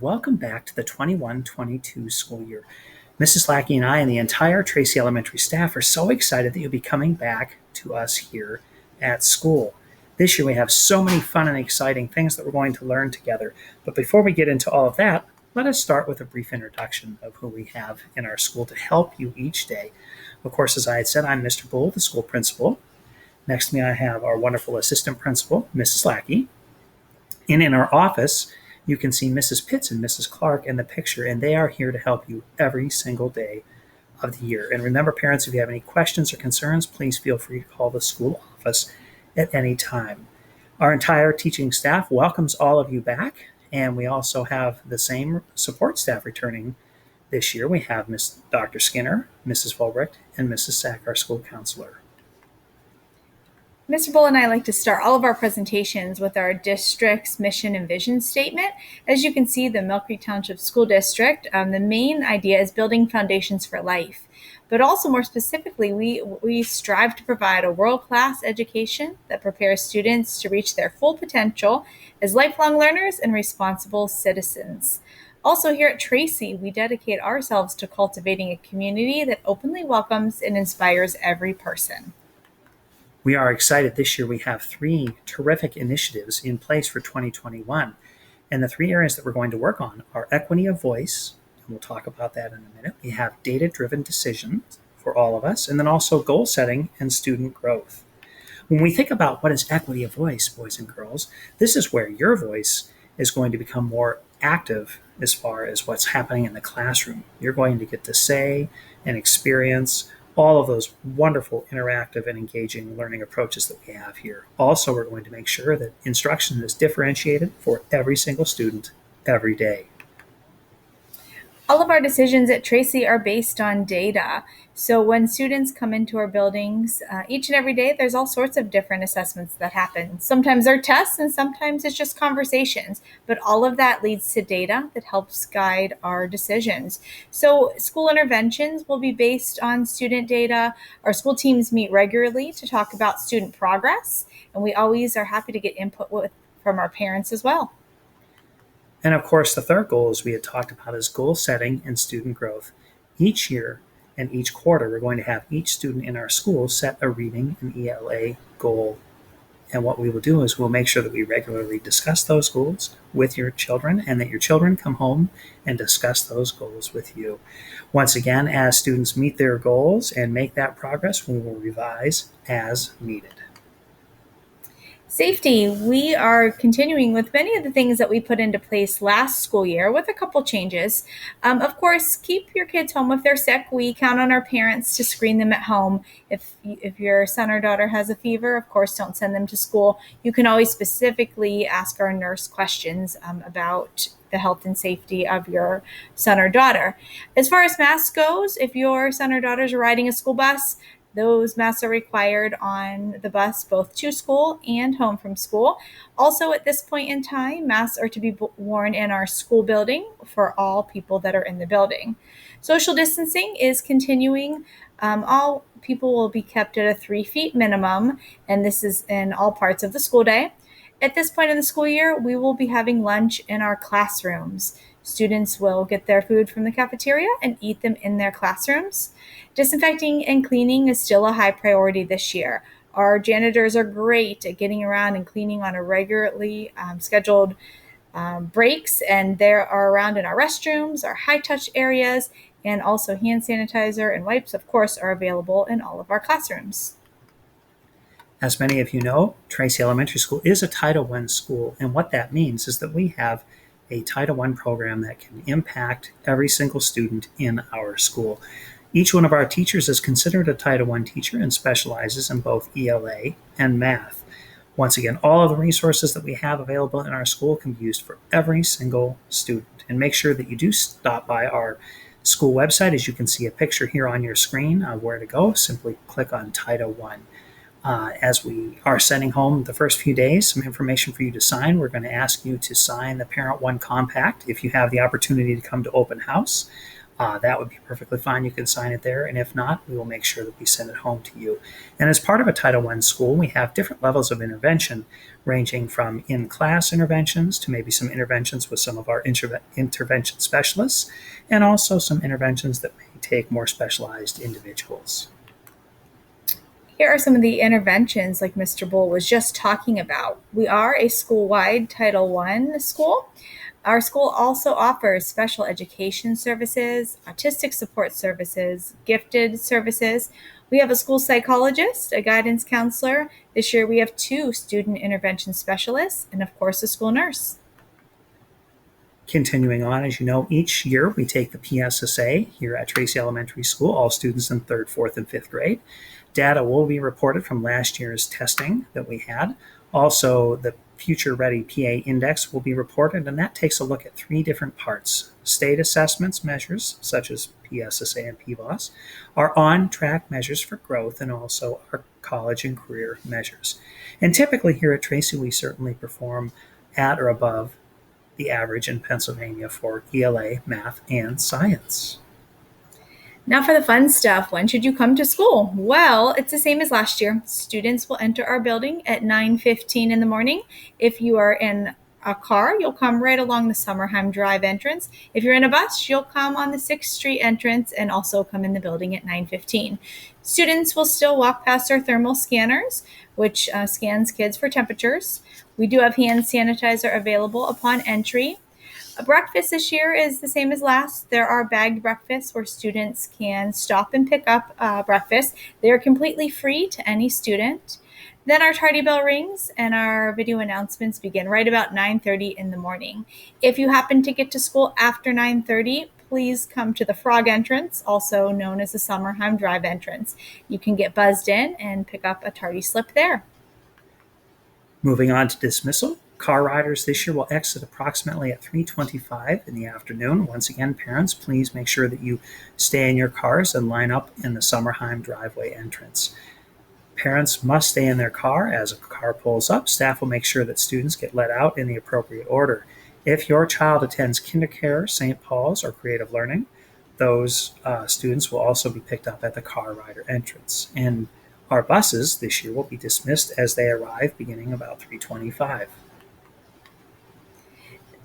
Welcome back to the 21-22 school year. Mrs. Lackey and I and the entire Tracy Elementary staff are so excited that you'll be coming back to us here at school. This year we have so many fun and exciting things that we're going to learn together. But before we get into all of that, let us start with a brief introduction of who we have in our school to help you each day. Of course, as I had said, I'm Mr. Bull, the school principal. Next to me I have our wonderful assistant principal, Mrs. Lackey. And in our office, you can see Mrs. Pitts and Mrs. Clark in the picture, and they are here to help you every single day of the year. And remember, parents, if you have any questions or concerns, please feel free to call the school office at any time. Our entire teaching staff welcomes all of you back, and we also have the same support staff returning this year. We have Dr. Skinner, Mrs. Volbrecht, and Mrs. Sack, our school counselor. Mr. Bull and I like to start all of our presentations with our district's mission and vision statement. As you can see, the Mill Creek Township School District, the main idea is building foundations for life. But also more specifically, we strive to provide a world-class education that prepares students to reach their full potential as lifelong learners and responsible citizens. Also here at Tracy, we dedicate ourselves to cultivating a community that openly welcomes and inspires every person. We are excited this year. We have 3 terrific initiatives in place for 2021. And the 3 areas that we're going to work on are equity of voice, and we'll talk about that in a minute. We have data-driven decisions for all of us, and then also goal setting and student growth. When we think about what is equity of voice, boys and girls, this is where your voice is going to become more active as far as what's happening in the classroom. You're going to get to say and experience all of those wonderful interactive and engaging learning approaches that we have here. Also, we're going to make sure that instruction is differentiated for every single student every day. All of our decisions at Tracy are based on data. So when students come into our buildings, each and every day, there's all sorts of different assessments that happen. Sometimes they're tests and sometimes it's just conversations, but all of that leads to data that helps guide our decisions. So school interventions will be based on student data. Our school teams meet regularly to talk about student progress, and we always are happy to get input from our parents as well. And of course, the third goal, as we had talked about, is goal setting and student growth. Each year and each quarter, we're going to have each student in our school set a reading and ELA goal. And what we will do is we'll make sure that we regularly discuss those goals with your children and that your children come home and discuss those goals with you. Once again, as students meet their goals and make that progress, we will revise as needed. Safety, we are continuing with many of the things that we put into place last school year with a couple changes. Of course, keep your kids home if they're sick. We count on our parents to screen them at home. If your son or daughter has a fever, of course, don't send them to school. You can always specifically ask our nurse questions about the health and safety of your son or daughter. As far as masks goes, if your son or daughters are riding a school bus, those masks are required on the bus, both to school and home from school. Also, at this point in time, masks are to be worn in our school building for all people that are in the building. Social distancing is continuing. All people will be kept at a 3 feet minimum, and this is in all parts of the school day. At this point in the school year, we will be having lunch in our classrooms. Students will get their food from the cafeteria and eat them in their classrooms. Disinfecting and cleaning is still a high priority this year. Our janitors are great at getting around and cleaning on a regularly scheduled breaks, and they are around in our restrooms, our high-touch areas, and also hand sanitizer and wipes, of course, are available in all of our classrooms. As many of you know, Tracy Elementary School is a Title I school, and what that means is that we have a Title I program that can impact every single student in our school. Each one of our teachers is considered a Title I teacher and specializes in both ELA and math. Once again, all of the resources that we have available in our school can be used for every single student. And make sure that you do stop by our school website. As you can see a picture here on your screen of where to go. Simply click on Title I. As we are sending home the first few days, some information for you to sign. We're going to ask you to sign the Parent One Compact if you have the opportunity to come to open house. that would be perfectly fine. You can sign it there. And if not, we will make sure that we send it home to you. And as part of a Title I school, we have different levels of intervention, ranging from in-class interventions to maybe some interventions with some of our intervention specialists, and also some interventions that may take more specialized individuals. Here are some of the interventions like Mr. Bull was just talking about. We are a school-wide Title I school. Our school also offers special education services, autistic support services, gifted services. We have a school psychologist, a guidance counselor. This year we have 2 student intervention specialists, and of course a school nurse. Continuing on, as you know, each year we take the PSSA here at Tracy Elementary School, all students in 3rd, 4th, and 5th grade. Data will be reported from last year's testing that we had. Also, the Future Ready PA Index will be reported, and that takes a look at 3 different parts. State assessments measures, such as PSSA and PBOS, our on-track measures for growth, and also our college and career measures. And typically here at Tracy, we certainly perform at or above the average in Pennsylvania for ELA, math, and science. Now for the fun stuff. When should you come to school? Well, it's the same as last year. Students will enter our building at 9:15 in the morning. If you are in a car, you'll come right along the Summerheim Drive entrance. If you're in a bus, you'll come on the 6th Street entrance and also come in the building at 9:15. Students will still walk past our thermal scanners, which scans kids for temperatures. We do have hand sanitizer available upon entry. Breakfast this year is the same as last. There are bagged breakfasts where students can stop and pick up breakfast. They are completely free to any student. Then our tardy bell rings and our video announcements begin right about 9:30 in the morning. If you happen to get to school after 9:30, please come to the Frog entrance, also known as the Summerheim Drive entrance. You can get buzzed in and pick up a tardy slip there. Moving on to dismissal. Car riders this year will exit approximately at 3:25 in the afternoon. Once again, parents, please make sure that you stay in your cars and line up in the Summerheim driveway entrance. Parents must stay in their car as a car pulls up. Staff will make sure that students get let out in the appropriate order. If your child attends KinderCare, St. Paul's, or Creative Learning, those students will also be picked up at the car rider entrance. And our buses this year will be dismissed as they arrive, beginning about 3:25.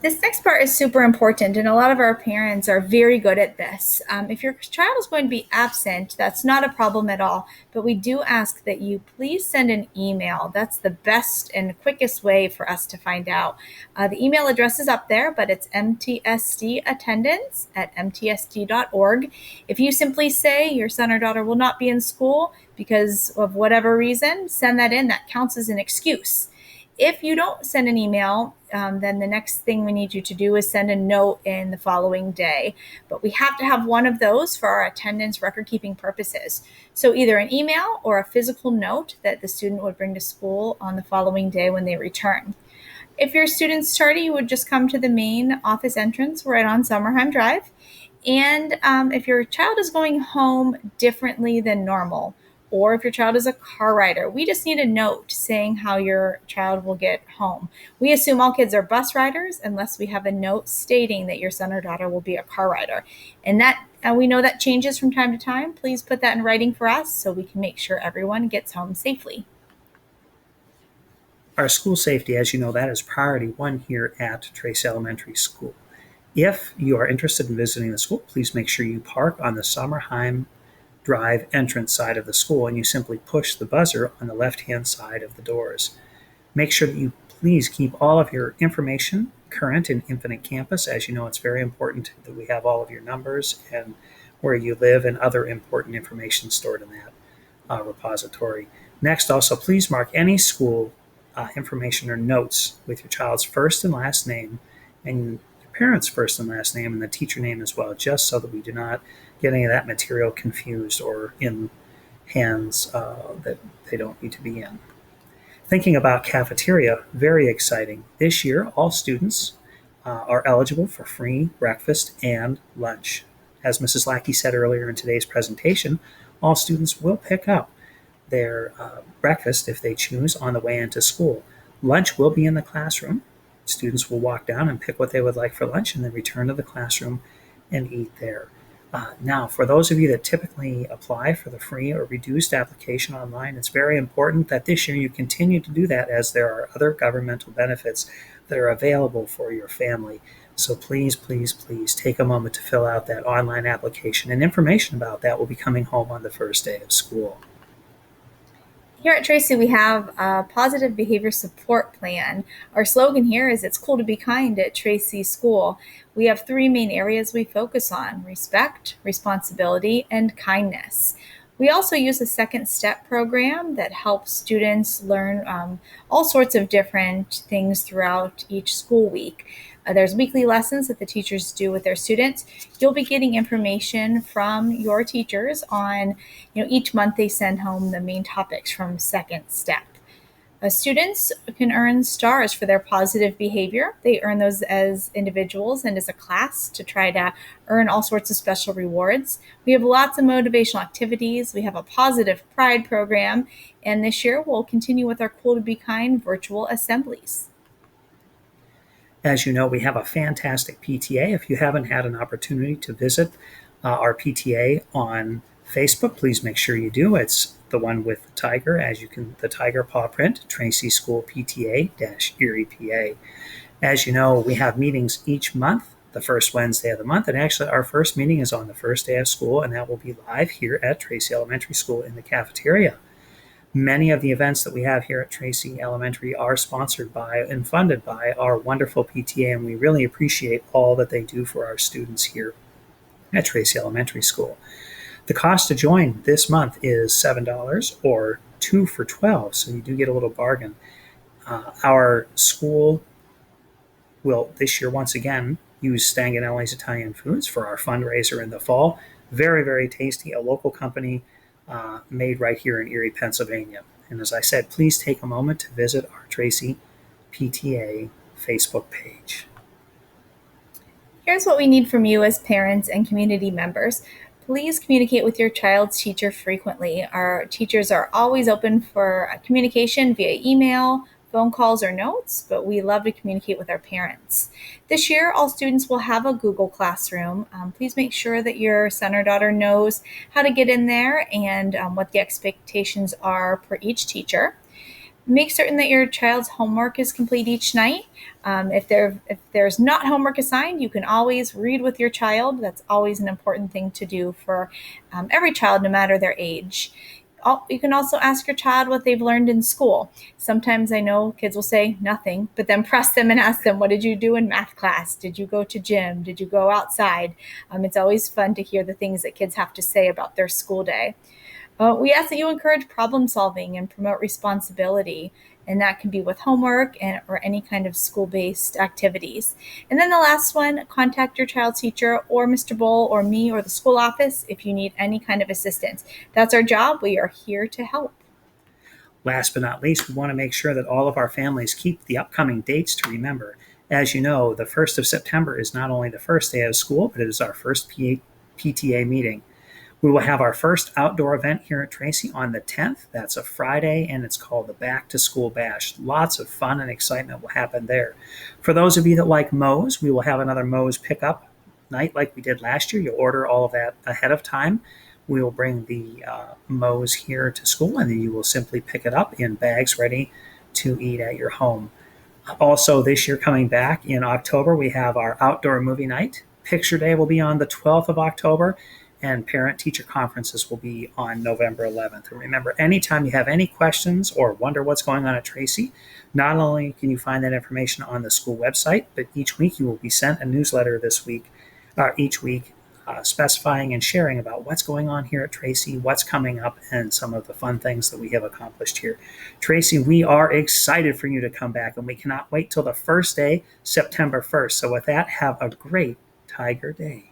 This next part is super important, and a lot of our parents are very good at this. If your child is going to be absent, that's not a problem at all, but we do ask that you please send an email. That's the best and quickest way for us to find out. The email address is up there, but it's mtsdattendance@mtsd.org. If you simply say your son or daughter will not be in school because of whatever reason, send that in. That counts as an excuse. If you don't send an email, then the next thing we need you to do is send a note in the following day. But we have to have one of those for our attendance record-keeping purposes. So either an email or a physical note that the student would bring to school on the following day when they return. If your student's tardy, you would just come to the main office entrance right on Summerheim Drive. And if your child is going home differently than normal, or if your child is a car rider, we just need a note saying how your child will get home. We assume all kids are bus riders unless we have a note stating that your son or daughter will be a car rider. And that we know that changes from time to time. Please put that in writing for us so we can make sure everyone gets home safely. Our school safety, as you know, that is priority 1 here at Tracy Elementary School. If you are interested in visiting the school, please make sure you park on the Summerheim Drive entrance side of the school, and you simply push the buzzer on the left-hand side of the doors. Make sure that you please keep all of your information current in Infinite Campus. As you know, it's very important that we have all of your numbers and where you live and other important information stored in that repository. Next, also, please mark any school information or notes with your child's first and last name and parents' first and last name and the teacher name as well, just so that we do not get any of that material confused or in hands that they don't need to be in. Thinking about cafeteria, very exciting. This year, all students are eligible for free breakfast and lunch. As Mrs. Lackey said earlier in today's presentation, all students will pick up their breakfast if they choose on the way into school. Lunch will be in the classroom. Students will walk down and pick what they would like for lunch and then return to the classroom and eat there. Now, for those of you that typically apply for the free or reduced application online, it's very important that this year you continue to do that, as there are other governmental benefits that are available for your family. So please, please, please take a moment to fill out that online application, and information about that will be coming home on the first day of school. Here at Tracy, we have a positive behavior support plan. Our slogan here is "It's cool to be kind at Tracy School." We have three main areas we focus on: respect, responsibility, and kindness. We also use a second step program that helps students learn all sorts of different things throughout each school week. There's weekly lessons that the teachers do with their students. You'll be getting information from your teachers on, each month they send home the main topics from second step. Students can earn stars for their positive behavior. They earn those as individuals and as a class to try to earn all sorts of special rewards. We have lots of motivational activities. We have a positive pride program. And this year we'll continue with our Cool to Be Kind virtual assemblies. As you know, we have a fantastic PTA. If you haven't had an opportunity to visit our PTA on Facebook, please make sure you do. It's the one with the tiger, the tiger paw print, Tracy School PTA-Erie PA. As you know, we have meetings each month, the first Wednesday of the month, and actually our first meeting is on the first day of school, and that will be live here at Tracy Elementary School in the cafeteria. Many of the events that we have here at Tracy Elementary are sponsored by and funded by our wonderful PTA, and we really appreciate all that they do for our students here at Tracy Elementary School. The cost to join this month is $7 or 2 for $12, so you do get a little bargain. Our school will this year once again use Stanganelli's Italian Foods for our fundraiser in the fall. Very, very tasty, a local company made right here in Erie, Pennsylvania. And as I said, please take a moment to visit our Tracy PTA Facebook page. Here's what we need from you as parents and community members. Please communicate with your child's teacher frequently. Our teachers are always open for communication via email, phone calls, or notes, but we love to communicate with our parents. This year, all students will have a Google Classroom. Please make sure that your son or daughter knows how to get in there and what the expectations are for each teacher. Make certain that your child's homework is complete each night. If there's not homework assigned, you can always read with your child. That's always an important thing to do for every child, no matter their age. You can also ask your child what they've learned in school. Sometimes I know kids will say nothing, but then press them and ask them, what did you do in math class? Did you go to gym? Did you go outside? It's always fun to hear the things that kids have to say about their school day. We ask that you encourage problem solving and promote responsibility, and that can be with homework or any kind of school-based activities. And then the last one, contact your child's teacher or Mr. Bull or me or the school office if you need any kind of assistance. That's our job. We are here to help. Last but not least, we want to make sure that all of our families keep the upcoming dates to remember. As you know, the 1st of September is not only the first day of school, but it is our first PTA meeting. We will have our first outdoor event here at Tracy on the 10th. That's a Friday, and it's called the Back to School Bash. Lots of fun and excitement will happen there. For those of you that like Moe's, we will have another Moe's pickup night like we did last year. You'll order all of that ahead of time. We will bring the Moe's here to school, and then you will simply pick it up in bags ready to eat at your home. Also, this year coming back in October, we have our outdoor movie night. Picture Day will be on the 12th of October. And parent-teacher conferences will be on November 11th. And remember, anytime you have any questions or wonder what's going on at Tracy, not only can you find that information on the school website, but each week you will be sent a newsletter each week specifying and sharing about what's going on here at Tracy, what's coming up, and some of the fun things that we have accomplished here. Tracy, we are excited for you to come back, and we cannot wait till the first day, September 1st. So with that, have a great Tiger Day.